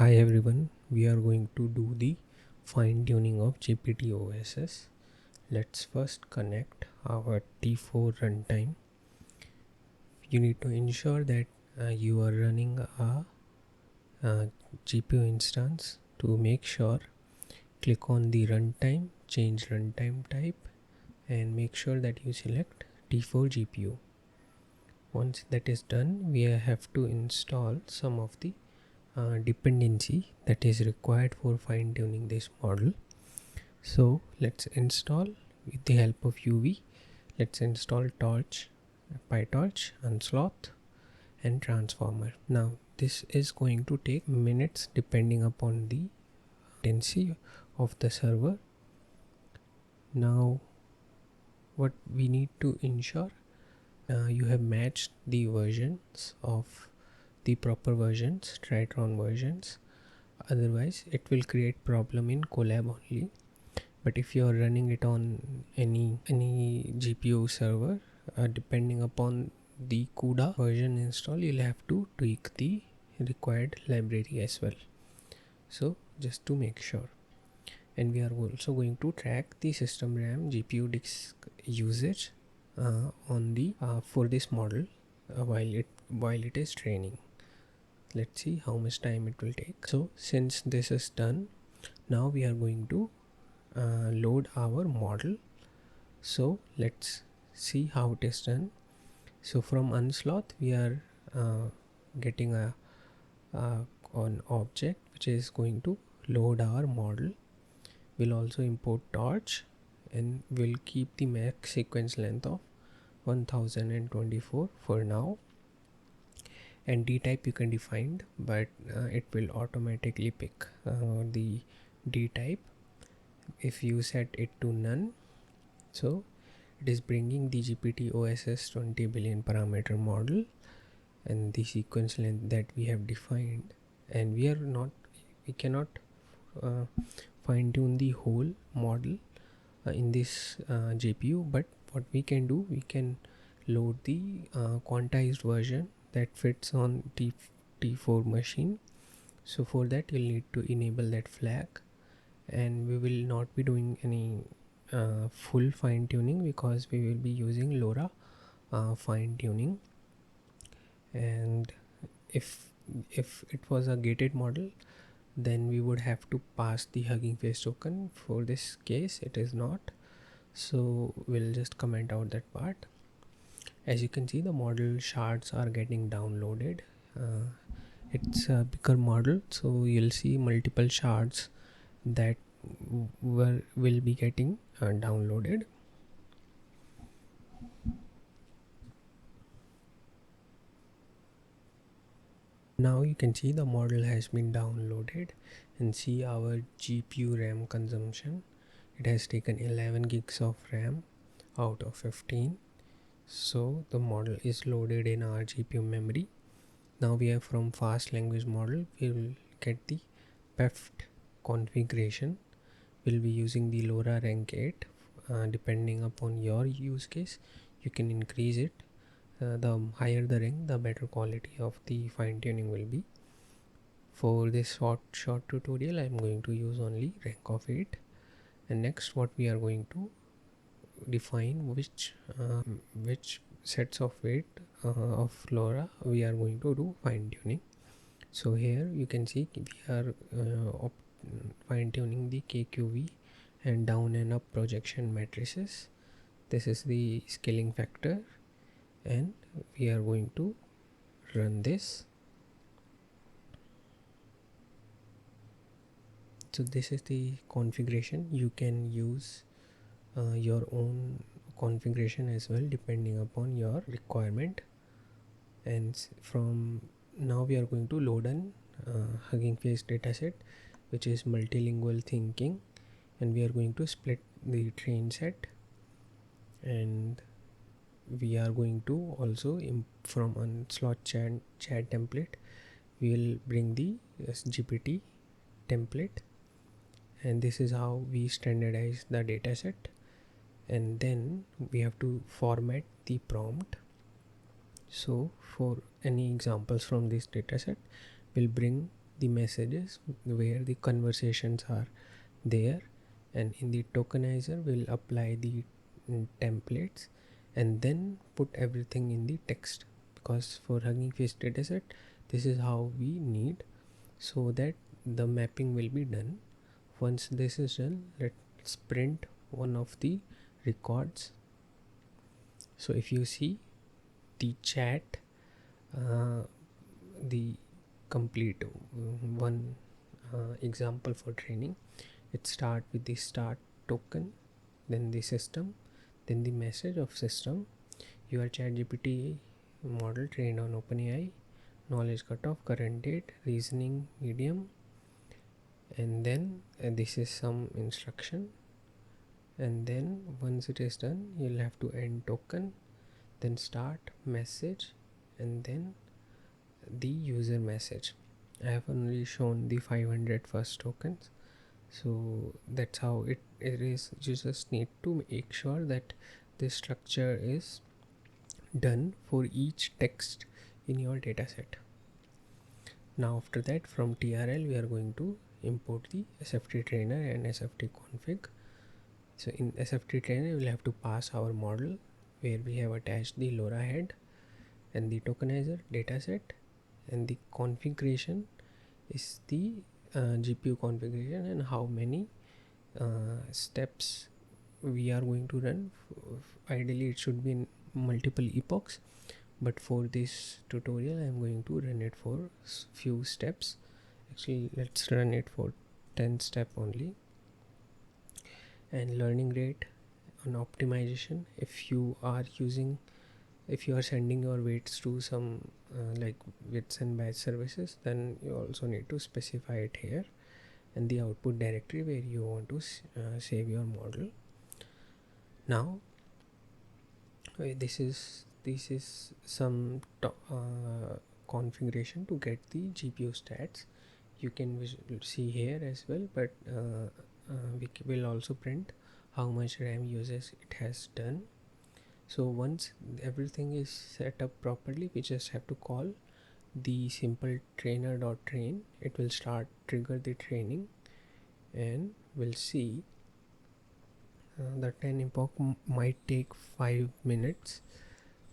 Hi everyone, we are going to do the fine tuning of GPT-OSS. Let's first connect our T4 runtime. You need to ensure that you are running a GPU instance. To make sure, click on the runtime, change runtime type, and make sure that you select T4 GPU. Once that is done, we have to install some of the dependency that is required for fine tuning this model. So let's install with the help of UV. Let's install torch, PyTorch, unsloth, and transformer. Now this is going to take minutes depending upon the latency of the server. Now what we need to ensure, you have matched the versions of the proper versions, Tritron versions. Otherwise it will create problem in Colab only. But if you are running it on any GPU server, depending upon the CUDA version install, you'll have to tweak the required library as well. So just to make sure. And we are also going to track the system RAM GPU disk usage on the for this model while it is training. Let's see how much time it will take. So since this is done, now we are going to load our model. So let's see how it is done. So from unsloth we are getting an object which is going to load our model. We'll also import torch and we'll keep the max sequence length of 1024 for now, and D type you can define, but it will automatically pick the D type if you set it to none. So it is bringing the GPT-OSS 20 billion parameter model and the sequence length that we have defined, and we cannot fine tune the whole model in this GPU, but what we can do, we can load the quantized version that fits on T4 machine. So for that you'll need to enable that flag, and we will not be doing any full fine tuning because we will be using LoRa fine tuning. And if it was a gated model, then we would have to pass the Hugging Face token. For this case it is not, so we'll just comment out that part. As you can see, the model shards are getting downloaded. It's a bigger model, so you'll see multiple shards that will be getting downloaded. Now you can see the model has been downloaded and see our GPU RAM consumption. It has taken 11 gigs of RAM out of 15. So the model is loaded in our GPU memory. Now we have from fast language model, we will get the PEFT configuration. We'll be using the LoRa rank 8. Depending upon your use case, you can increase it. The higher the rank, the better quality of the fine tuning will be. For this short tutorial, I'm going to use only rank of 8. And next, what we are going to define which sets of weight of LoRa we are going to do fine tuning. So here you can see we are fine tuning the KQV and down and up projection matrices. This is the scaling factor, and we are going to run this. So this is the configuration. You can use your own configuration as well depending upon your requirement. And from now we are going to load an Hugging Face dataset, which is multilingual thinking, and we are going to split the train set, and we are going to also from unsloth chat template we will bring the GPT template, and this is how we standardize the dataset. And then we have to format the prompt. So for any examples from this dataset, we'll bring the messages where the conversations are there, and in the tokenizer we'll apply the templates and then put everything in the text, because for Hugging Face dataset this is how we need, so that the mapping will be done. Once this is done, let's print one of the records. So if you see the chat, the complete one example for training, it start with the start token, then the system, then the message of system, your ChatGPT model trained on OpenAI, knowledge cutoff, current date, reasoning medium, and then this is some instruction, and then once it is done you'll have to end token, then start message, and then the user message. I have only shown the 500 first tokens, so that's how it is. You just need to make sure that this structure is done for each text in your dataset. Now after that, from TRL we are going to import the SFT trainer and SFT config. So in SFT trainer we'll have to pass our model where we have attached the LoRa head and the tokenizer dataset, and the configuration is the GPU configuration and how many steps we are going to run. Ideally it should be in multiple epochs, but for this tutorial I am going to run it for few steps. Actually let's run it for 10 step only. And learning rate on optimization, if you are sending your weights to some like weights and batch services, then you also need to specify it here, and the output directory where you want to save your model. Now this is some configuration to get the GPU stats. You can see here as well, but we will also print how much RAM usage it has done. So once everything is set up properly, we just have to call the simple trainer.train. It will trigger the training, and we'll see the 10 epoch might take 5 minutes,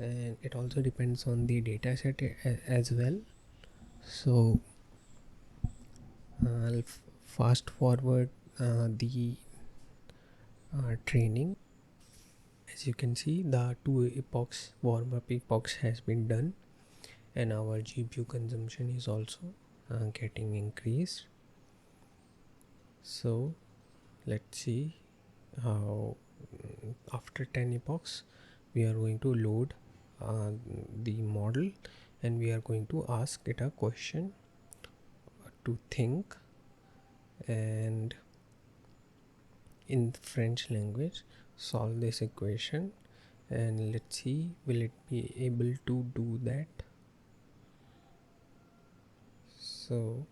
and it also depends on the dataset as well. So I'll fast forward the training. As you can see, the 2 epochs warm-up epochs has been done, and our GPU consumption is also getting increased. So let's see how after 10 epochs we are going to load the model, and we are going to ask it a question to think, and in French language solve this equation, and let's see will it be able to do that. So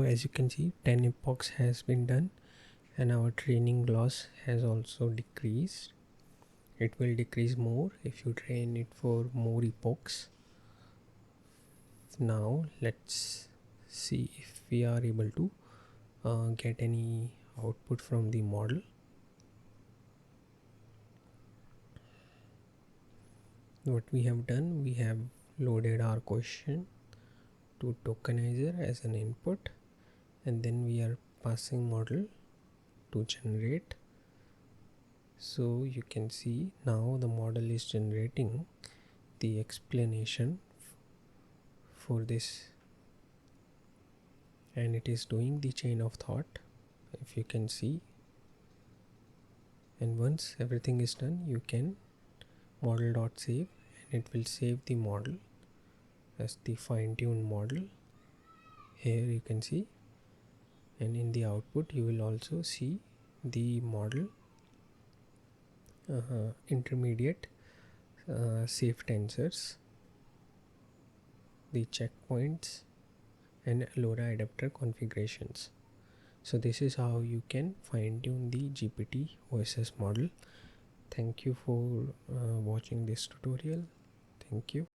as you can see, 10 epochs has been done, and our training loss has also decreased. It will decrease more if you train it for more epochs. Now let's see if we are able to get any output from the model. What we have done, we have loaded our question to tokenizer as an input, and then we are passing model to generate. So you can see now the model is generating the explanation for this, and it is doing the chain of thought, if you can see. And once everything is done, you can model.save, and it will save the model as the fine-tuned model. Here you can see, and in the output you will also see the model intermediate safe tensors, the checkpoints, and LoRa adapter configurations. So this is how you can fine-tune the GPT-OSS model. Thank you for watching this tutorial. Thank you.